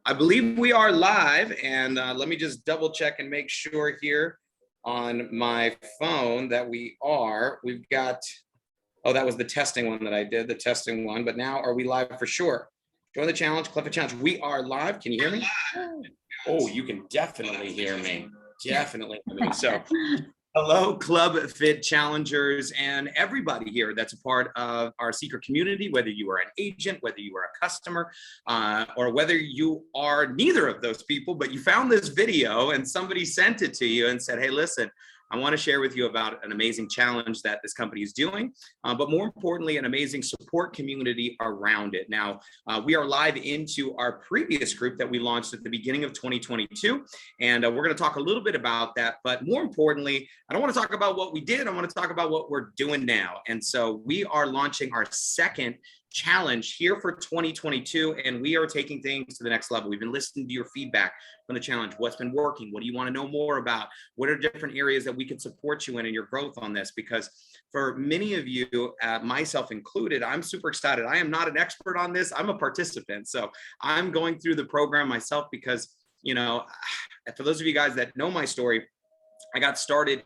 I believe we are live, and let me just double check and make sure here on my phone that we are. We've got, oh, that was the testing one that I did, the testing one, but now are we live for sure? Join the challenge, Club Fit Challenge. We are live. Can you hear me? Oh, you can definitely hear me. Definitely hear me. So hello, Club Fit Challengers and everybody here that's a part of our secret community, whether you are an agent, whether you are a customer, or whether you are neither of those people, but you found this video and somebody sent it to you and said, hey, listen, I want to share with you about an amazing challenge that this company is doing, but more importantly, an amazing support community around it. Now, we are live into our previous group that we launched at the beginning of 2022, and we're going to talk a little bit about that. But more importantly, I don't want to talk about what we did. I want to talk about what we're doing now. And so we are launching our second challenge here for 2022, and we are taking things to the next level. We've been listening to your feedback from the challenge. What's been working? What do you want to know more about? What are different areas that we can support you in your growth on this? Because for many of you, myself included, I'm super excited. I am not an expert on this. I'm a participant. So I'm going through the program myself because, you know, for those of you guys that know my story, I got started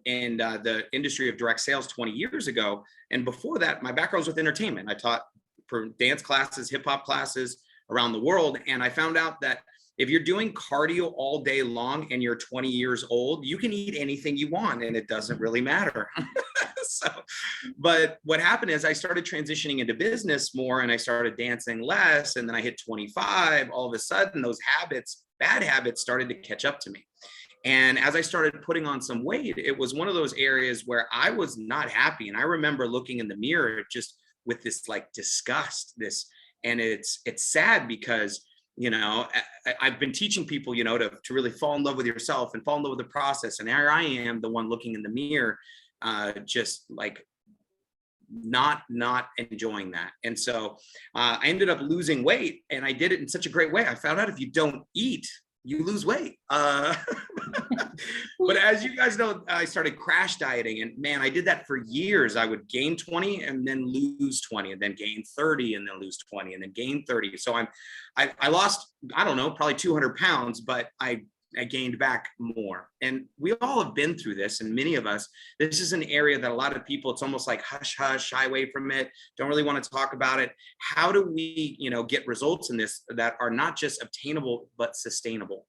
in the industry of direct sales 20 years ago. And before that, my background was with entertainment. I taught for dance classes, hip hop classes around the world. And I found out that if you're doing cardio all day long and you're 20 years old, you can eat anything you want and it doesn't really matter. But what happened is I started transitioning into business more and I started dancing less. And then I hit 25, all of a sudden those habits, bad habits started to catch up to me. And as I started putting on some weight, it was one of those areas where I was not happy. And I remember looking in the mirror just with this like disgust, and it's sad because, you know, I've been teaching people, you know, to really fall in love with yourself and fall in love with the process. And here I am, the one looking in the mirror, just like not enjoying that. And so I ended up losing weight, and I did it in such a great way. I found out if you don't eat, you lose weight. But as you guys know, I started crash dieting, and man, I did that for years. I would gain 20 and then lose 20 and then gain 30 and then lose 20 and then gain 30. So I lost, I don't know, probably 200 pounds, but I gained back more. And we all have been through this. And many of us, this is an area that a lot of people, it's almost like hush, hush, shy away from it. Don't really want to talk about it. How do we, you know, get results in this that are not just obtainable, but sustainable?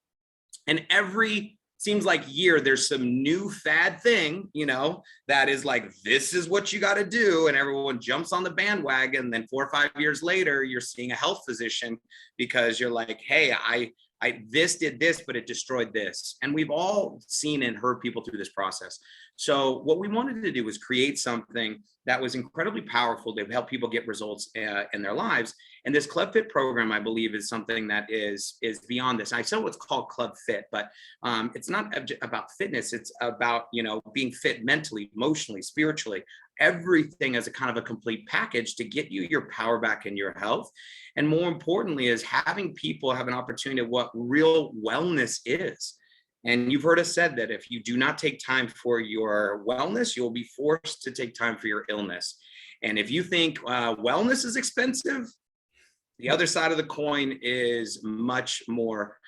And every seems like year, there's some new fad thing, you know, that is like, this is what you got to do. And everyone jumps on the bandwagon. And then 4 or 5 years later, you're seeing a health physician because you're like, hey, this did this, but it destroyed this. And we've all seen and heard people through this process. So what we wanted to do was create something that was incredibly powerful to help people get results in their lives. And this Club Fit program, I believe, is something that is beyond this. I said what's called Club Fit, but it's not about fitness. It's about, you know, being fit mentally, emotionally, spiritually, everything as a kind of a complete package to get you your power back in your health. And more importantly is having people have an opportunity of what real wellness is. And you've heard us said that if you do not take time for your wellness, you'll be forced to take time for your illness. And if you think wellness is expensive, the other side of the coin is much more,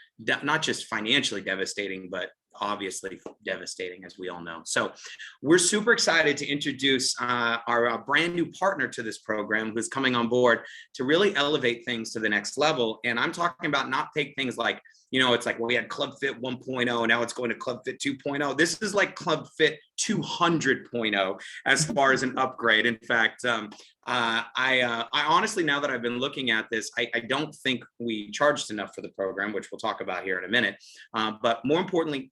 not just financially devastating, but obviously devastating, as we all know. So we're super excited to introduce our brand new partner to this program who's coming on board to really elevate things to the next level. And I'm talking about not take things like, you know, it's like, well, we had Club Fit 1.0, now it's going to Club Fit 2.0. This is like Club Fit 200.0 as far as an upgrade. In fact, I honestly, now that I've been looking at this, I don't think we charged enough for the program, which we'll talk about here in a minute. But more importantly,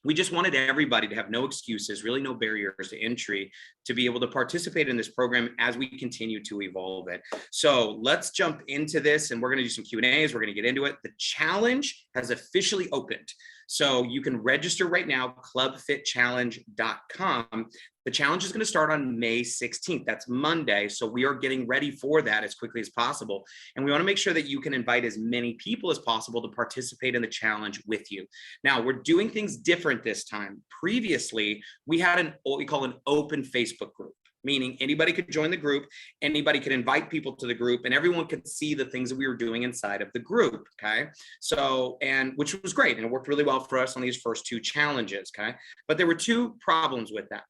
we just wanted everybody to have no excuses, really no barriers to entry, to be able to participate in this program as we continue to evolve it. So let's jump into this, and we're going to do some Q&As. We're going to get into it. The challenge has officially opened. So you can register right now, clubfitchallenge.com. The challenge is going to start on May 16th. That's Monday. So we are getting ready for that as quickly as possible. And we want to make sure that you can invite as many people as possible to participate in the challenge with you. Now, we're doing things different this time. Previously, we had what we call an open Facebook group. meaning anybody could join the group, anybody could invite people to the group, and everyone could see the things that we were doing inside of the group. Okay. So, and which was great. And it worked really well for us on these first 2 challenges. Okay. But there were 2 problems with that.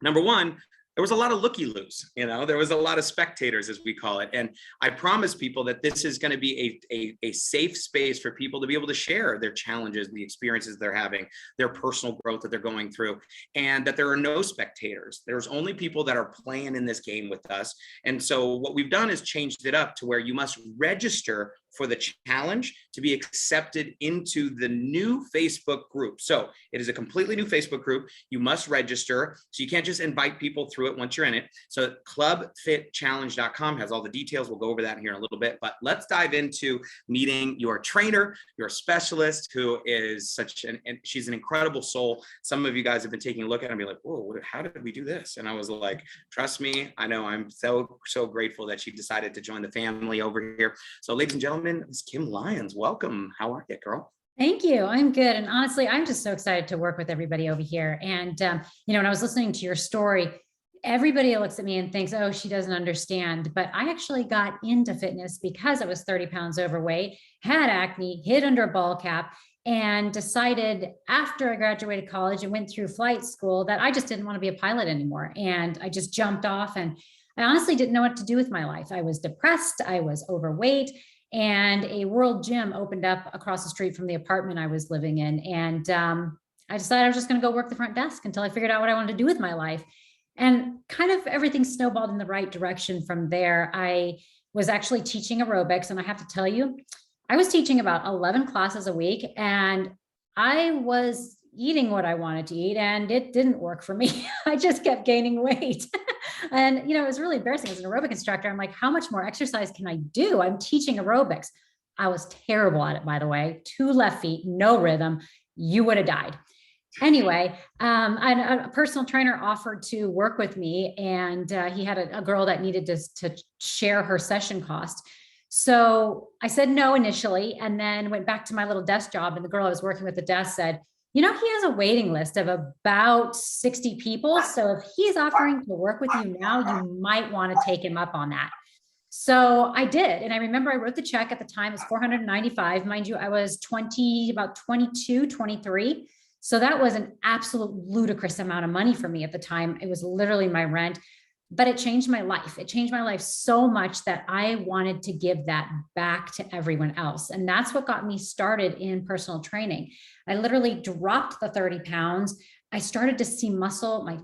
Number one, there was a lot of looky-loos, there was a lot of spectators, as we call it. And I promise people that this is going to be a safe space for people to be able to share their challenges, the experiences they're having, their personal growth that they're going through, and that there are no spectators. There's only people that are playing in this game with us. And so what we've done is changed it up to where you must register for the challenge to be accepted into the new Facebook group. So it is a completely new Facebook group. You must register. So you can't just invite people through it once you're in it. So clubfitchallenge.com has all the details. We'll go over that here in a little bit, but let's dive into meeting your trainer, your specialist, who is she's an incredible soul. Some of you guys have been taking a look at it and be like, whoa, how did we do this? And I was like, trust me, I know. I'm so grateful that she decided to join the family over here. So ladies and gentlemen, it's Kim Lyons. Welcome. How are you, girl? Thank you. I'm good. And honestly, I'm just so excited to work with everybody over here. And, when I was listening to your story, everybody looks at me and thinks, oh, she doesn't understand. But I actually got into fitness because I was 30 pounds overweight, had acne, hid under a ball cap, and decided after I graduated college and went through flight school that I just didn't want to be a pilot anymore. And I just jumped off, and I honestly didn't know what to do with my life. I was depressed. I was overweight. And a World Gym opened up across the street from the apartment I was living in. And I decided I was just going to go work the front desk until I figured out what I wanted to do with my life. And kind of everything snowballed in the right direction from there. I was actually teaching aerobics. And I have to tell you, I was teaching about 11 classes a week, and I was eating what I wanted to eat, and it didn't work for me. I just kept gaining weight. And, it was really embarrassing as an aerobic instructor. I'm like, how much more exercise can I do? I'm teaching aerobics. I was terrible at it, by the way. 2 left feet, no rhythm. You would have died. Anyway, a personal trainer offered to work with me, and he had a girl that needed to share her session cost. So I said no initially, and then went back to my little desk job. And the girl I was working with at the desk said, he has a waiting list of about 60 people. So if he's offering to work with you now, you might want to take him up on that. So I did. And I remember I wrote the check at the time. It was $495. Mind you, I was about 22, 23. So that was an absolute ludicrous amount of money for me at the time. It was literally my rent. But it changed my life. It changed my life so much that I wanted to give that back to everyone else. And that's what got me started in personal training. I literally dropped the 30 pounds. I started to see muscle, my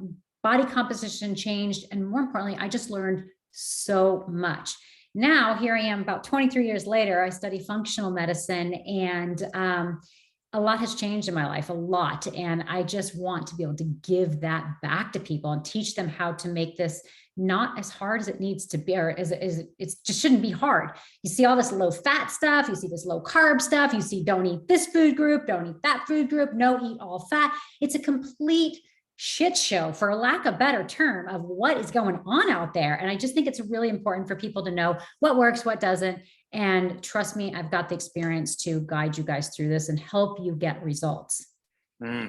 body composition changed. And more importantly, I just learned so much. Now, here I am about 23 years later, I study functional medicine, and a lot has changed in my life, a lot. And I just want to be able to give that back to people and teach them how to make this not as hard as it needs to be, or it just shouldn't be hard. You see all this low fat stuff, you see this low carb stuff, you see don't eat this food group, don't eat that food group, no, eat all fat. It's a complete shit show, for lack of a better term, of what is going on out there. And I just think it's really important for people to know what works, what doesn't. And trust me, I've got the experience to guide you guys through this and help you get results.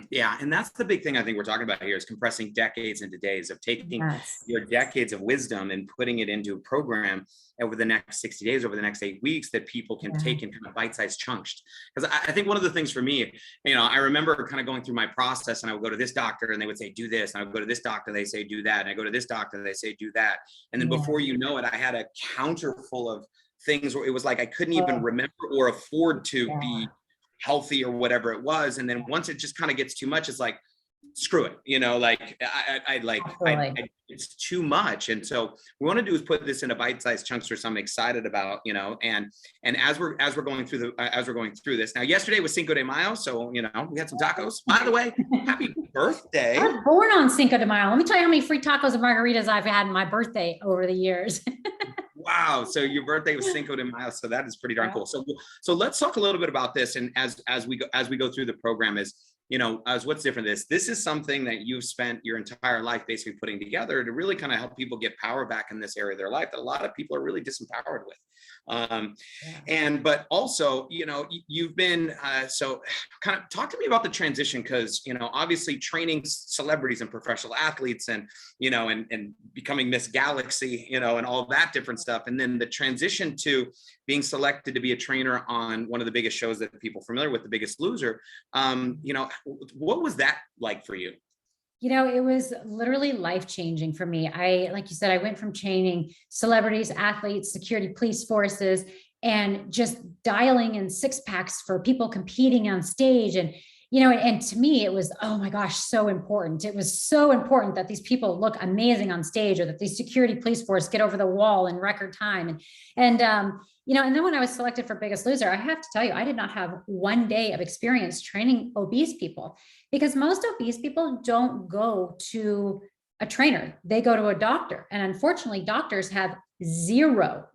Yeah. And that's the big thing I think we're talking about here, is compressing decades into days, of taking your decades of wisdom and putting it into a program over the next 60 days, over the next 8 weeks, that people can take in kind of bite-sized chunks. Because I think one of the things for me, I remember kind of going through my process, and I would go to this doctor and they would say, do this. And I would go to this doctor, they say, do that. And I go to this doctor, they say, do that. And then before you know it, I had a counter full of things where it was like I couldn't even remember or afford to be healthy or whatever it was. And then once it just kind of gets too much, it's like, screw it, it's too much. And so what we want to do is put this into bite-sized chunks, which I'm excited about, and as we're going through this. Now, yesterday was Cinco de Mayo, so we had some tacos. By the way, happy birthday. I was born on Cinco de Mayo. Let me tell you how many free tacos and margaritas I've had in my birthday over the years. Wow. So your birthday was Cinco de Mayo. So that is pretty darn cool. So let's talk a little bit about this. And as we go through the program, as what's different. This is something that you've spent your entire life basically putting together to really kind of help people get power back in this area of their life that a lot of people are really disempowered with. Yeah. But also, you've been, so kind of talk to me about the transition, because, obviously training celebrities and professional athletes and, and becoming Miss Galaxy, and all that different stuff. And then the transition to being selected to be a trainer on one of the biggest shows that people are familiar with, The Biggest Loser. What was that like for you? It was literally life-changing for me. Like you said, I went from training celebrities, athletes, security, police forces, and just dialing in six packs for people competing on stage. And to me, it was, oh my gosh, so important. It was so important that these people look amazing on stage, or that these security police force get over the wall in record time. And then when I was selected for Biggest Loser, I have to tell you, I did not have one day of experience training obese people, because most obese people don't go to a trainer. They go to a doctor. And unfortunately, doctors have zero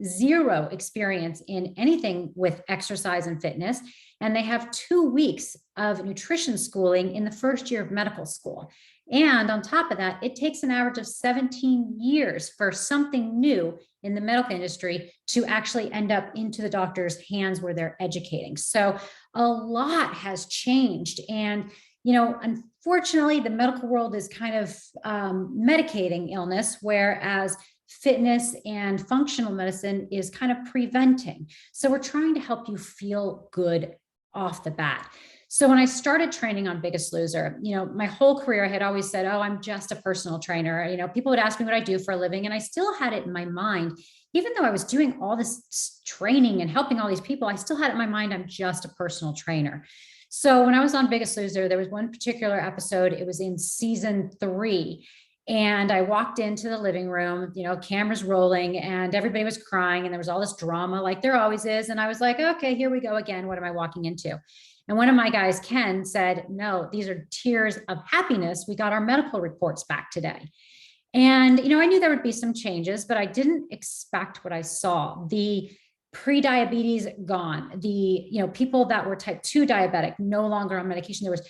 experience in anything with exercise and fitness. And they have 2 weeks of nutrition schooling in the first year of medical school. And on top of that, it takes an average of 17 years for something new in the medical industry to actually end up into the doctor's hands where they're educating. So a lot has changed. And unfortunately, the medical world is kind of medicating illness, whereas fitness and functional medicine is kind of preventing. So we're trying to help you feel good off the bat. So when I started training on Biggest Loser, my whole career, I had always said, oh, I'm just a personal trainer. People would ask me what I do for a living. And I still had it in my mind, even though I was doing all this training and helping all these people, I still had it in my mind, I'm just a personal trainer. So when I was on Biggest Loser, there was one particular episode, it was in season 3. And I walked into the living room, cameras rolling, and everybody was crying, and there was all this drama like there always is. And I was like, okay, here we go again. What am I walking into? And one of my guys, Ken, said, no, these are tears of happiness. We got our medical reports back today. And, I knew there would be some changes, but I didn't expect what I saw. The pre-diabetes gone, the, people that were type 2 diabetic, no longer on medication. There was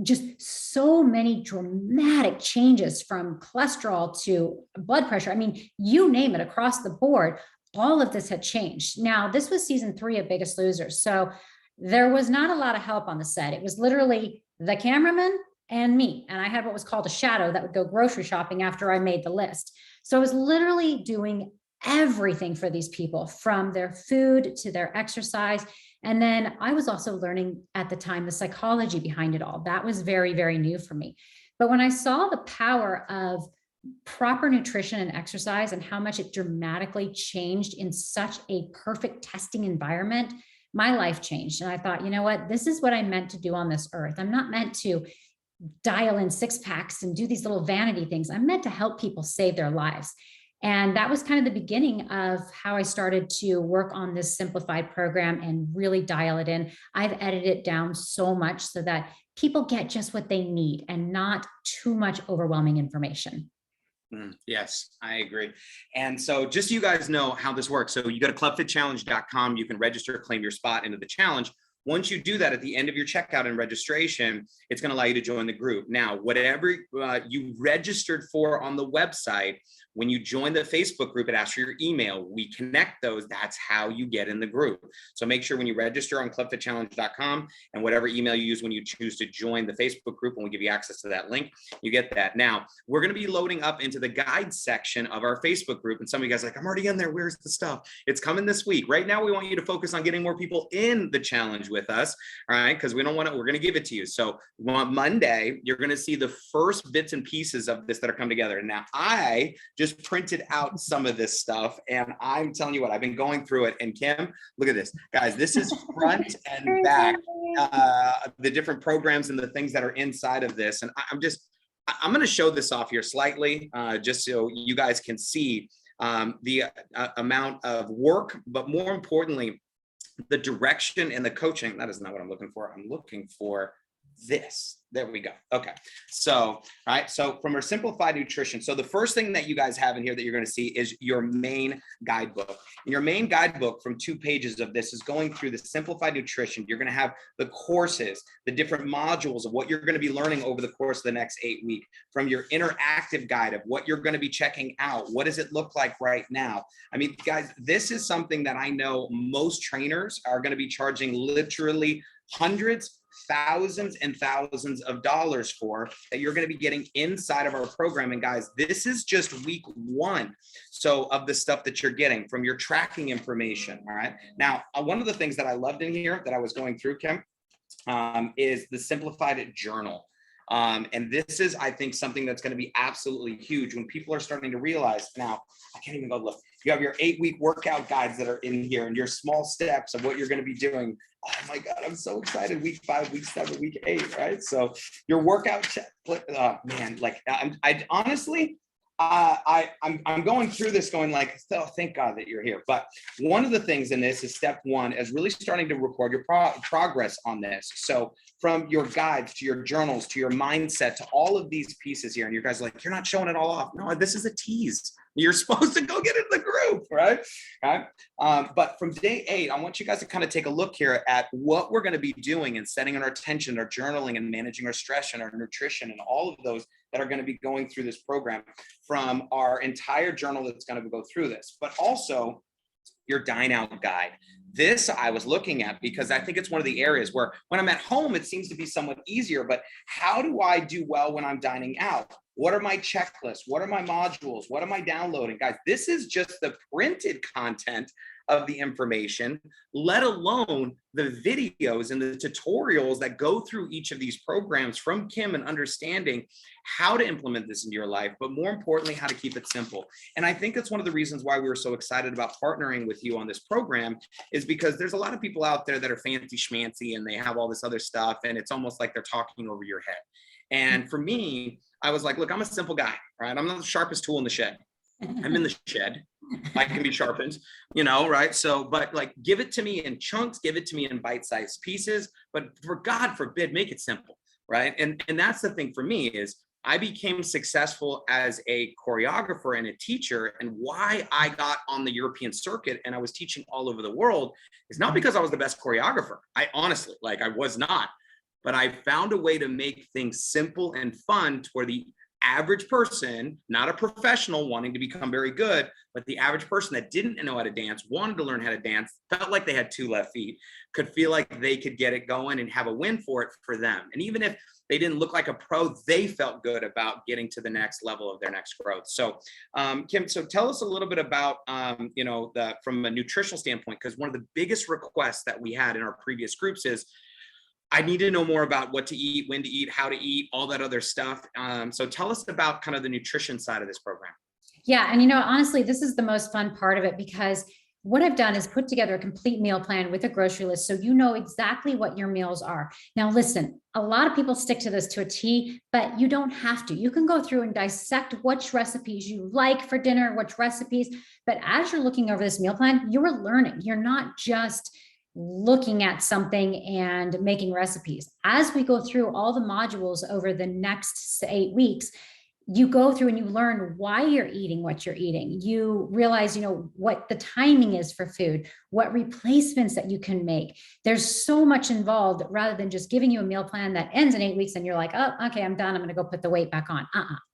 just so many dramatic changes, from cholesterol to blood pressure. I mean, you name it, across the board, all of this had changed. Now, this was season 3 of Biggest Loser. So there was not a lot of help on the set. It was literally the cameraman and me. And I had what was called a shadow that would go grocery shopping after I made the list. So I was literally doing everything for these people, from their food to their exercise. And then I was also learning at the time the psychology behind it all. That was very, very new for me. But when I saw the power of proper nutrition and exercise and how much it dramatically changed in such a perfect testing environment, my life changed. And I thought, you know what, this is what I'm meant to do on this earth. I'm not meant to dial in six packs and do these little vanity things. I'm meant to help people save their lives. And that was kind of the beginning of how I started to work on this simplified program and really dial it in. I've edited it down so much so that people get just what they need and not too much overwhelming information. Yes, I agree. And so just so you guys know how this works. So you go to clubfitchallenge.com, you can register, claim your spot into the challenge. Once you do that, at the end of your checkout and registration, it's going to allow you to join the group. Now, whatever you registered for on the website, when you join the Facebook group, it asks for your email. We connect those. That's how you get in the group. So make sure when you register on clubfitchallenge.com, and whatever email you use when you choose to join the Facebook group, when we give you access to that link, you get that. Now, we're going to be loading up into the guide section of our Facebook group. And some of you guys are like, I'm already in there. Where's the stuff? It's coming this week. Right now, we want you to focus on getting more people in the challenge with us. All right. Because we don't want to, we're going to give it to you. So on Monday, you're going to see the first bits and pieces of this that are coming together. And now I just printed out some of this stuff, and I'm telling you what, I've been going through it. And Kim, look at this, guys. This is front and back, the different programs and the things that are inside of this. And I'm going to show this off here slightly, just so you guys can see the amount of work, but more importantly, the direction and the coaching. That is not what I'm looking for. I'm looking for this. There we go. Okay. So, all right. So from our simplified nutrition. So the first thing that you guys have in here that you're going to see is your main guidebook. And your main guidebook from 2 pages of this is going through the simplified nutrition. You're going to have the courses, the different modules of what you're going to be learning over the course of the next 8 weeks, from your interactive guide of what you're going to be checking out. What does it look like right now? I mean, guys, this is something that I know most trainers are going to be charging literally hundreds, thousands and thousands of dollars for, that you're going to be getting inside of our program. And guys, this is just week 1. So of the stuff that you're getting from your tracking information. All right. Now, one of the things that I loved in here that I was going through, Kim, is the simplified journal. And this is, I think, something that's going to be absolutely huge when people are starting to realize now, I can't even go look. You have your 8-week workout guides that are in here and your small steps of what you're going to be doing. Oh my God, I'm so excited. Week 5, week 7, week 8, right? So your workout check, man, like I honestly, I'm going through this going like, oh, thank God that you're here. But one of the things in this is step 1 is really starting to record your progress on this. So from your guides to your journals, to your mindset, to all of these pieces here. And you guys are like, you're not showing it all off. No, this is a tease. You're supposed to go get in the group, right? But from day 8, I want you guys to kind of take a look here at what we're going to be doing and setting our attention, our journaling, and managing our stress and our nutrition and all of those that are going to be going through this program, from our entire journal that's going to go through this, but also your dine out guide. This I was looking at because I think it's one of the areas where when I'm at home, it seems to be somewhat easier, but how do I do well when I'm dining out? What are my checklists? What are my modules? What am I downloading? Guys, this is just the printed content of the information, let alone the videos and the tutorials that go through each of these programs from Kim, and understanding how to implement this into your life, but more importantly, how to keep it simple. And I think that's one of the reasons why we were so excited about partnering with you on this program, is because there's a lot of people out there that are fancy schmancy and they have all this other stuff, and it's almost like they're talking over your head. And for me, I was like, look, I'm a simple guy, right? I'm not the sharpest tool in the shed. I'm in the shed. I can be sharpened, right? So, but like, give it to me in chunks, give it to me in bite-sized pieces, but for God forbid, make it simple, right? And that's the thing for me is I became successful as a choreographer and a teacher, and why I got on the European circuit and I was teaching all over the world is not because I was the best choreographer. I honestly, I was not, but I found a way to make things simple and fun to where the average person, not a professional wanting to become very good, but the average person that didn't know how to dance, wanted to learn how to dance, felt like they had 2 left feet, could feel like they could get it going and have a win for it for them. And even if they didn't look like a pro, they felt good about getting to the next level of their next growth. So Kim, so tell us a little bit about, from a nutritional standpoint, because one of the biggest requests that we had in our previous groups is, I need to know more about what to eat, when to eat, how to eat, all that other stuff. So tell us about kind of the nutrition side of this program. Yeah. And, honestly, this is the most fun part of it, because what I've done is put together a complete meal plan with a grocery list, so you know exactly what your meals are. Now, listen, a lot of people stick to this to a T, but you don't have to. You can go through and dissect which recipes you like for dinner, which recipes. But as you're looking over this meal plan, you're learning. You're not just looking at something and making recipes. As we go through all the modules over the next 8 weeks, you go through and you learn why you're eating what you're eating. You realize, what the timing is for food, what replacements that you can make. There's so much involved, rather than just giving you a meal plan that ends in 8 weeks and you're like, oh, okay, I'm done. I'm going to go put the weight back on.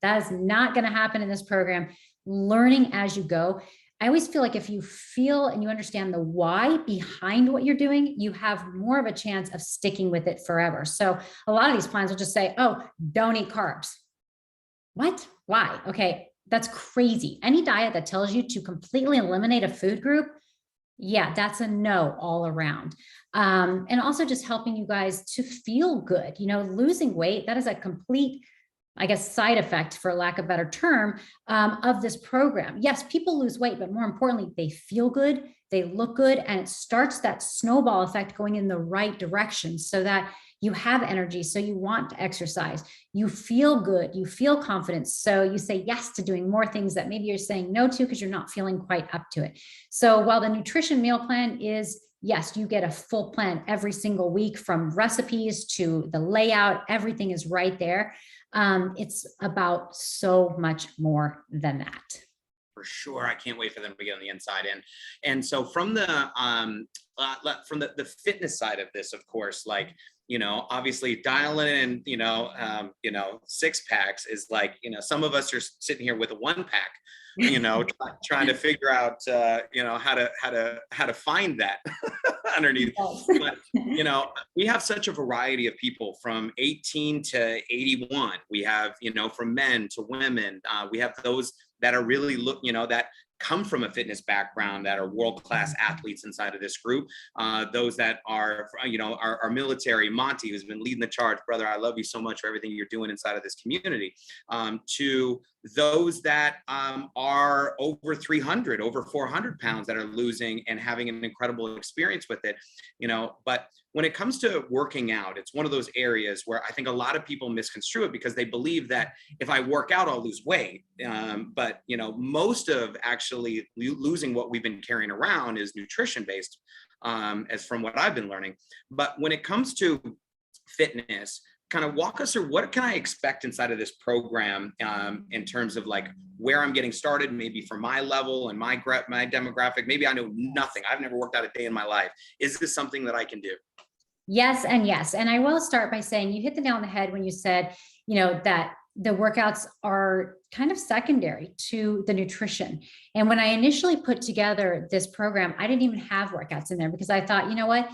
That is not going to happen in this program. Learning as you go. I always feel like if you feel and you understand the why behind what you're doing, you have more of a chance of sticking with it forever. So a lot of these plans will just say, oh, don't eat carbs. What? Why? Okay, that's crazy. Any diet that tells you to completely eliminate a food group, yeah, that's a no all around. And also just helping you guys to feel good. Losing weight, that is a complete, I guess, side effect, for lack of a better term, of this program. Yes, people lose weight, but more importantly, they feel good, they look good, and it starts that snowball effect going in the right direction, so that you have energy, so you want to exercise, you feel good, you feel confident, so you say yes to doing more things that maybe you're saying no to because you're not feeling quite up to it. So while the nutrition meal plan is yes, you get a full plan every single week, from recipes to the layout. Everything is right there. It's about so much more than that. For sure. I can't wait for them to get on the inside. And so from the fitness side of this, of course, like, obviously dialing in, six packs is like, some of us are sitting here with a one pack, trying to figure out, how to find that underneath. But, we have such a variety of people from 18 to 81. We have, from men to women. We have those that are really that come from a fitness background, that are world-class athletes inside of this group. Those that are, our military, Monty, who's been leading the charge, brother, I love you so much for everything you're doing inside of this community, to those that are over 300, over 400 pounds that are losing and having an incredible experience with it, but when it comes to working out, it's one of those areas where I think a lot of people misconstrue it because they believe that if I work out, I'll lose weight. But, most of actually losing what we've been carrying around is nutrition based, as from what I've been learning. But when it comes to fitness, kind of walk us through what can I expect inside of this program, in terms of like where I'm getting started, maybe for my level and my demographic. Maybe I know nothing. I've never worked out a day in my life. Is this something that I can do? Yes, and yes. And I will start by saying you hit the nail on the head when you said, that the workouts are kind of secondary to the nutrition. And when I initially put together this program, I didn't even have workouts in there because I thought, you know what?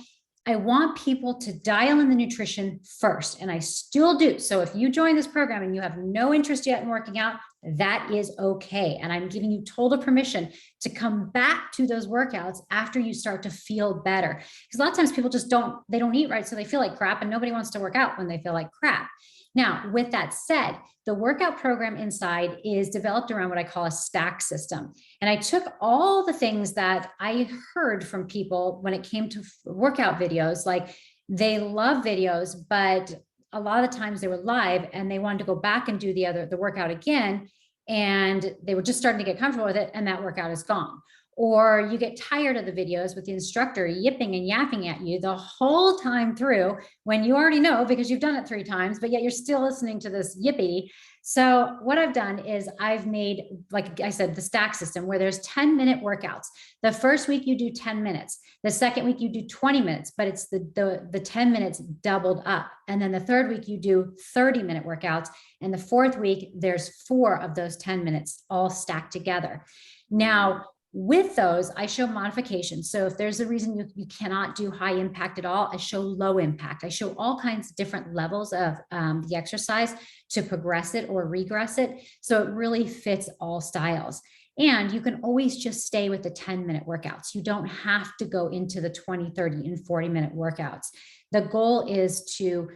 I want people to dial in the nutrition first, and I still do. So if you join this program and you have no interest yet in working out, that is okay. And I'm giving you total permission to come back to those workouts after you start to feel better. Because a lot of times people just don't eat right. So they feel like crap, and nobody wants to work out when they feel like crap. Now, with that said, the workout program inside is developed around what I call a stack system. And I took all the things that I heard from people when it came to workout videos, like they love videos, but a lot of the times they were live and they wanted to go back and do the workout again. And they were just starting to get comfortable with it, and that workout is gone. Or you get tired of the videos with the instructor yipping and yapping at you the whole time through when you already know because you've done it 3 times, but yet you're still listening to this yippee. So what I've done is I've made, like I said, the stack system where there's 10-minute workouts. The first week you do 10 minutes. The second week you do 20 minutes, but it's the 10 minutes doubled up. And then the third week you do 30-minute workouts. And the fourth week, there's 4 of those 10 minutes all stacked together. Now, with those, I show modifications. So if there's a reason you cannot do high impact at all, I show low impact. I show all kinds of different levels of the exercise to progress it or regress it. So it really fits all styles. And you can always just stay with the 10-minute workouts. You don't have to go into the 20, 30, and 40-minute workouts. The goal is to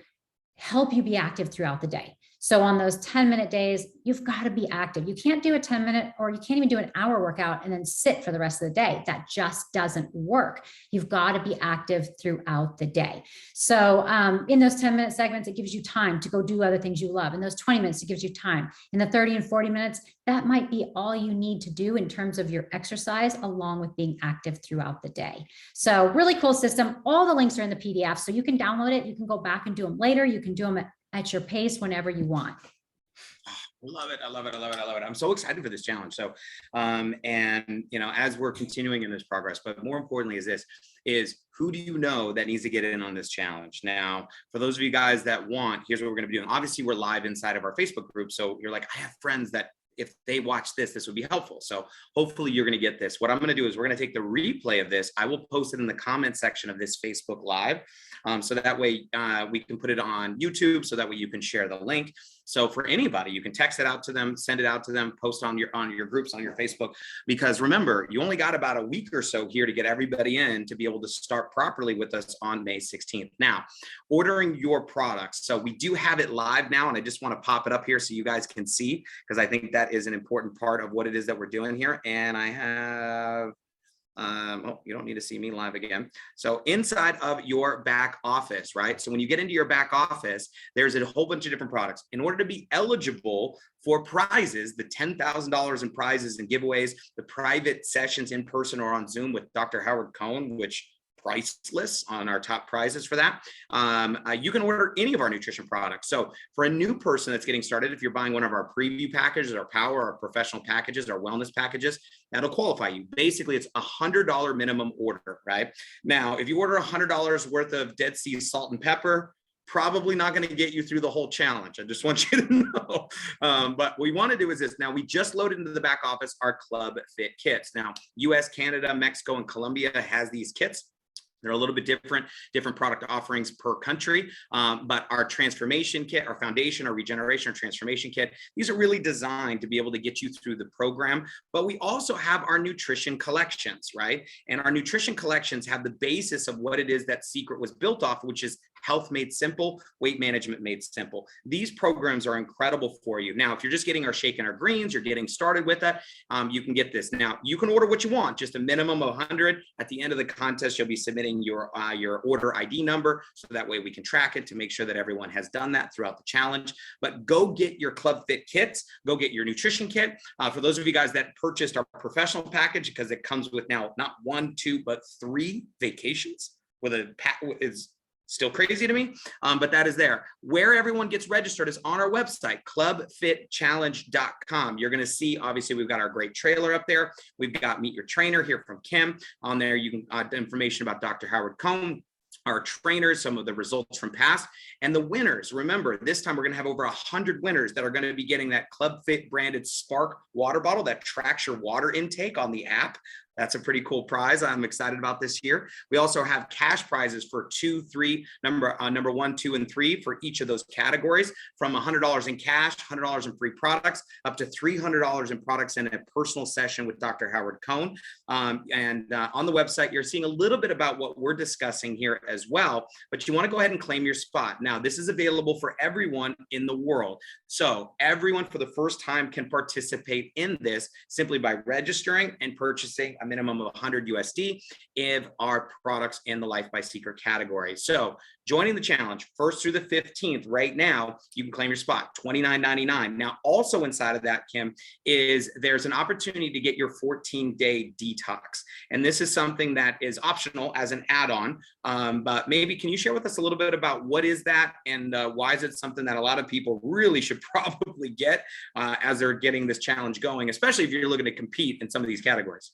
help you be active throughout the day. So on those 10-minute days, you've got to be active. You can't do a 10-minute, or you can't even do an hour workout and then sit for the rest of the day. That just doesn't work. You've got to be active throughout the day. So in those 10-minute segments, it gives you time to go do other things you love. In those 20 minutes, it gives you time. In the 30 and 40 minutes, that might be all you need to do in terms of your exercise, along with being active throughout the day. So really cool system. All the links are in the PDF, so you can download it. You can go back and do them later. You can do them at your pace whenever you want. Love it. I love it. I love it. I love it. I'm so excited for this challenge. So, and as we're continuing in this progress, but more importantly is who do you know that needs to get in on this challenge? Now, for those of you guys that want, here's what we're going to be doing. Obviously we're live inside of our Facebook group. So you're like, I have friends that if they watch this would be helpful. So hopefully you're going to get this. What I'm going to do is we're going to take the replay of this. I will post it in the comment section of this Facebook Live. So that way we can put it on YouTube, so that way you can share the link. So for anybody, you can text it out to them, send it out to them, post on your groups, on your Facebook, because remember, you only got about a week or so here to get everybody in to be able to start properly with us on May 16th. Now, ordering your products. So we do have it live now, and I just want to pop it up here so you guys can see, because I think that is an important part of what it is that we're doing here. And I have you don't need to see me live again. So inside of your back office, right? So when you get into your back office, there's a whole bunch of different products. In order to be eligible for prizes, the $10,000 in prizes and giveaways, the private sessions in person or on Zoom with Dr. Howard Cohn, which priceless on our top prizes for that. You can order any of our nutrition products. So for a new person that's getting started, if you're buying one of our preview packages, our power, our professional packages, our wellness packages, that'll qualify you. Basically, it's $100 minimum order, right? Now, if you order $100 worth of Dead Sea salt and pepper, probably not going to get you through the whole challenge. I just want you to know. But what we want to do is this. Now, we just loaded into the back office our Club Fit kits. Now, US, Canada, Mexico, and Colombia has these kits. They're a little bit different product offerings per country. But our transformation kit, our foundation, our regeneration, our transformation kit, these are really designed to be able to get you through the program. But we also have our nutrition collections, right? And our nutrition collections have the basis of what it is that Secret was built off, which is health made simple, weight management made simple. These programs are incredible for you. Now, if you're just getting our shake and our greens, you're getting started with that, you can get this. Now, you can order what you want, just a minimum of 100. At the end of the contest, you'll be submitting your order ID number, so that way we can track it to make sure that everyone has done that throughout the challenge. But go get your Club Fit kits, go get your nutrition kit. For those of you guys that purchased our professional package, because it comes with now not 1, 2, but 3 vacations with a pack, is still crazy to me, but that is there. Where everyone gets registered is on our website, clubfitchallenge.com. You're going to see, obviously, we've got our great trailer up there. We've got Meet Your Trainer here from Kim. On there, you can information about Dr. Howard Cohn, our trainers, some of the results from past, and the winners. Remember, this time we're going to have over 100 winners that are going to be getting that Club Fit branded Spark water bottle that tracks your water intake on the app. That's a pretty cool prize. I'm excited about this year. We also have cash prizes for 2, 3, number 1, 2, and 3 for each of those categories, from $100 in cash, $100 in free products, up to $300 in products in a personal session with Dr. Howard Cohn. On the website, you're seeing a little bit about what we're discussing here as well, but you want to go ahead and claim your spot. Now, this is available for everyone in the world. So everyone for the first time can participate in this simply by registering and purchasing a minimum of 100 USD of our products in the Life by Secret category. So joining the challenge 1st through the 15th right now, you can claim your spot, $29.99. Now, also inside of that, Kim, is there's an opportunity to get your 14-day detox. And this is something that is optional as an add-on. But maybe can you share with us a little bit about what is that, and why is it something that a lot of people really should probably get as they're getting this challenge going, especially if you're looking to compete in some of these categories?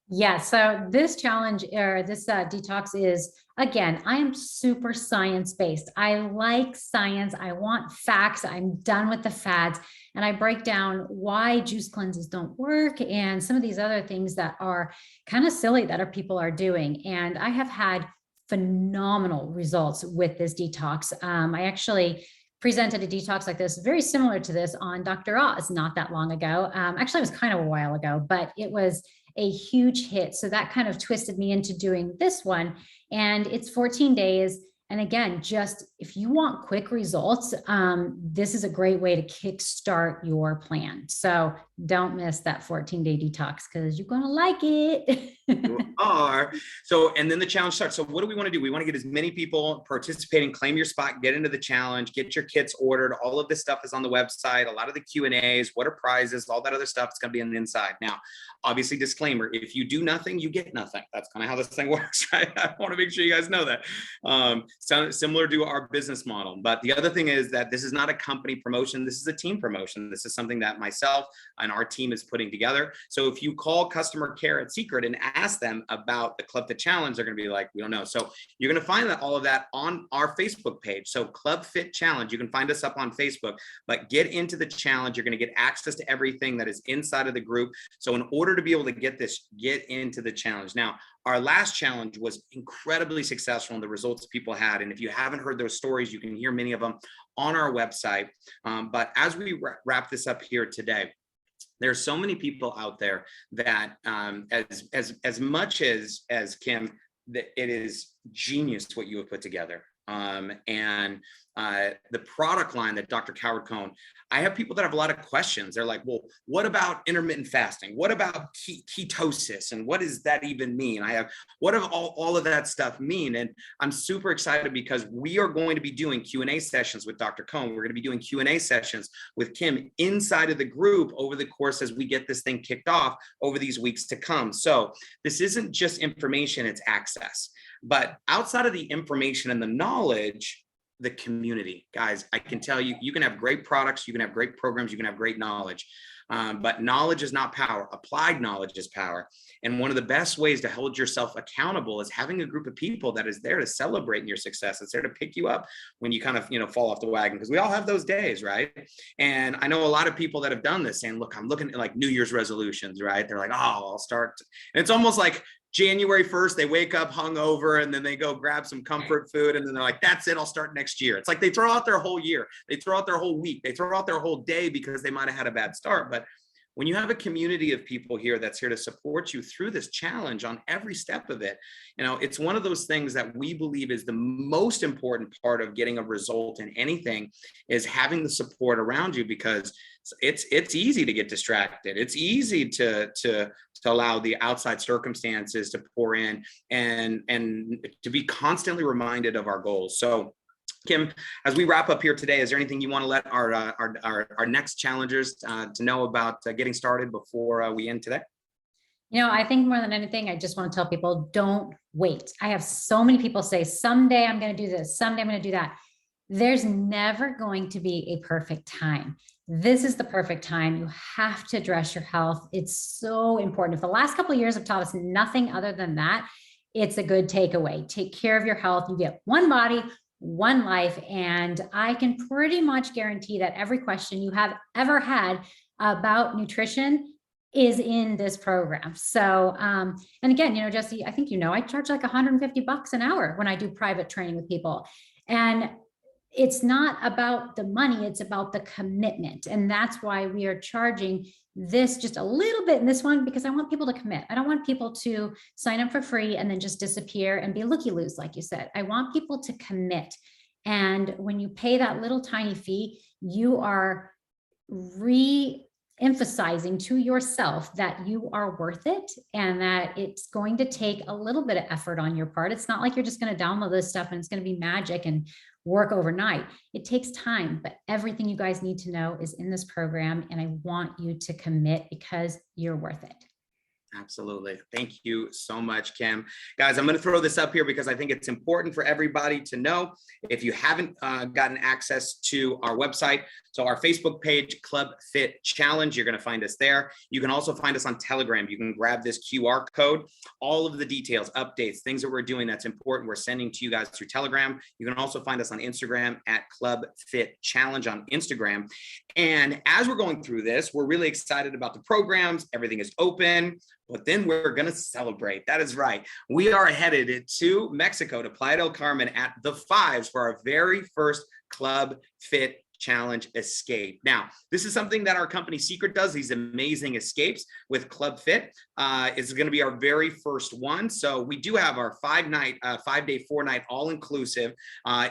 Yeah, so this challenge or this detox is, again, I am super science-based. I like science. I want facts. I'm done with the fads. And I break down why juice cleanses don't work and some of these other things that are kind of silly that people are doing. And I have had phenomenal results with this detox. I actually presented a detox like this, very similar to this, on Dr. Oz not that long ago. Actually, it was kind of a while ago, but it was a huge hit. So that kind of twisted me into doing this one. And it's 14 days. And again, just if you want quick results, this is a great way to kickstart your plan. So don't miss that 14-day detox, because you're going to like it. You are. So, and then the challenge starts. So what do we want to do? We want to get as many people participating, claim your spot, get into the challenge, get your kits ordered. All of this stuff is on the website. A lot of the Q&As, what are prizes, all that other stuff is going to be on the inside. Now, obviously, disclaimer, if you do nothing, you get nothing. That's kind of how this thing works, right? I want to make sure you guys know that. So similar to our business model. But the other thing is that this is not a company promotion. This is a team promotion. This is something that myself and our team is putting together. So if you call customer care at Secret and ask them about the Club Fit Challenge, they're going to be like, we don't know. So you're going to find that all of that on our Facebook page. So Club Fit Challenge, you can find us up on Facebook, but get into the challenge. You're going to get access to everything that is inside of the group. So in order to be able to get this, get into the challenge. Now, our last challenge was incredibly successful in the results people had. And if you haven't heard those stories, you can hear many of them on our website. But as we wrap this up here today, there's so many people out there that as much as Kim, that it is genius what you have put together. and the product line that Dr. Coward Cohn, I have people that have a lot of questions. They're like, well, what about intermittent fasting? What about ketosis? And what does that even mean? What do all of that stuff mean? And I'm super excited because we are going to be doing Q&A sessions with Dr. Cohn. We're going to be doing Q&A sessions with Kim inside of the group over the course as we get this thing kicked off over these weeks to come. So this isn't just information, it's access. But outside of the information and the knowledge, the community, guys, I can tell you, you can have great products, you can have great programs, you can have great knowledge, but knowledge is not power. Applied knowledge is power. And one of the best ways to hold yourself accountable is having a group of people that is there to celebrate your success. It's there to pick you up when you kind of, fall off the wagon, because we all have those days, right? And I know a lot of people that have done this saying, look, I'm looking at like New Year's resolutions, right? They're like, oh, I'll start. And it's almost like January 1st, they wake up hungover and then they go grab some comfort food. And then they're like, that's it, I'll start next year. It's like they throw out their whole year. They throw out their whole week. They throw out their whole day because they might've had a bad start. But when you have a community of people here that's here to support you through this challenge on every step of it, it's one of those things that we believe is the most important part of getting a result in anything, is having the support around you, because it's easy to get distracted. It's easy to allow the outside circumstances to pour in and to be constantly reminded of our goals. So Kim, as we wrap up here today, is there anything you want to let our next challengers to know about getting started before we end today? I think more than anything, I just want to tell people, don't wait. I have so many people say, someday I'm going to do this, someday I'm going to do that. There's never going to be a perfect time. This is the perfect time. You have to address your health. It's so important. If the last couple of years have taught us nothing other than that, it's a good takeaway. Take care of your health. You get one body, one life. And I can pretty much guarantee that every question you have ever had about nutrition is in this program. So, and again, Jesse, I think, I charge like $150 an hour when I do private training with people. And it's not about the money, it's about the commitment. And that's why we are charging this just a little bit in this one, because I want people to commit. I don't want people to sign up for free and then just disappear and be looky-loos, like you said. I want people to commit. And when you pay that little tiny fee, you are re-emphasizing to yourself that you are worth it and that it's going to take a little bit of effort on your part. It's not like you're just going to download this stuff and it's going to be magic and work overnight. It takes time, but everything you guys need to know is in this program. And I want you to commit because you're worth it. Absolutely. Thank you so much, Kim. Guys, I'm going to throw this up here because I think it's important for everybody to know. If you haven't gotten access to our website, so our Facebook page, Club Fit Challenge, you're going to find us there. You can also find us on Telegram. You can grab this QR code. All of the details, updates, things that we're doing that's important, we're sending to you guys through Telegram. You can also find us on Instagram at Club Fit Challenge on Instagram. And as we're going through this, we're really excited about the programs. Everything is open. But then we're going to celebrate. That is right. We are headed to Mexico, to Playa del Carmen at the Fives for our very first Club Fit Challenge escape. Now, this is something that our company Secret does, these amazing escapes with Club Fit. It's going to be our very first one. So we do have our 5-day, 4-night all-inclusive.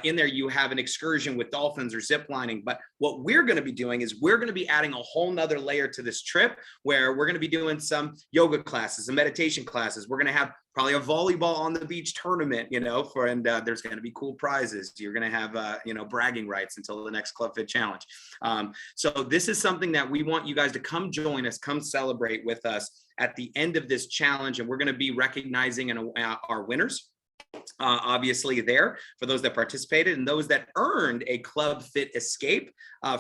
In there, you have an excursion with dolphins or zip lining. But what we're going to be doing is we're going to be adding a whole nother layer to this trip, where we're going to be doing some yoga classes and meditation classes. We're going to have probably a volleyball on the beach tournament, and there's going to be cool prizes. You're going to have, bragging rights until the next Club Fit Challenge. So this is something that we want you guys to come join us, come celebrate with us at the end of this challenge. And we're going to be recognizing our winners. Obviously there for those that participated, and those that earned a Club Fit escape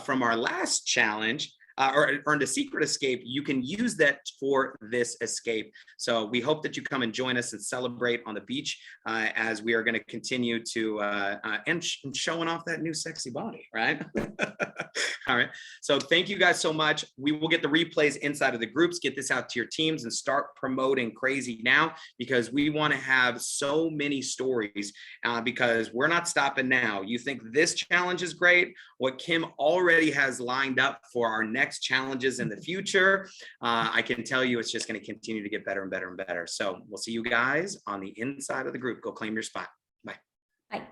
from our last challenge, or earned a secret escape, you can use that for this escape. So we hope that you come and join us and celebrate on the beach as we are going to continue to and showing off that new sexy body, right? All right. So thank you guys so much. We will get the replays inside of the groups, get this out to your teams, and start promoting crazy now, because we want to have so many stories because we're not stopping now. You think this challenge is great? What Kim already has lined up for our next challenges in the future, I can tell you it's just going to continue to get better and better and better. So we'll see you guys on the inside of the group. Go claim your spot. Bye. Bye.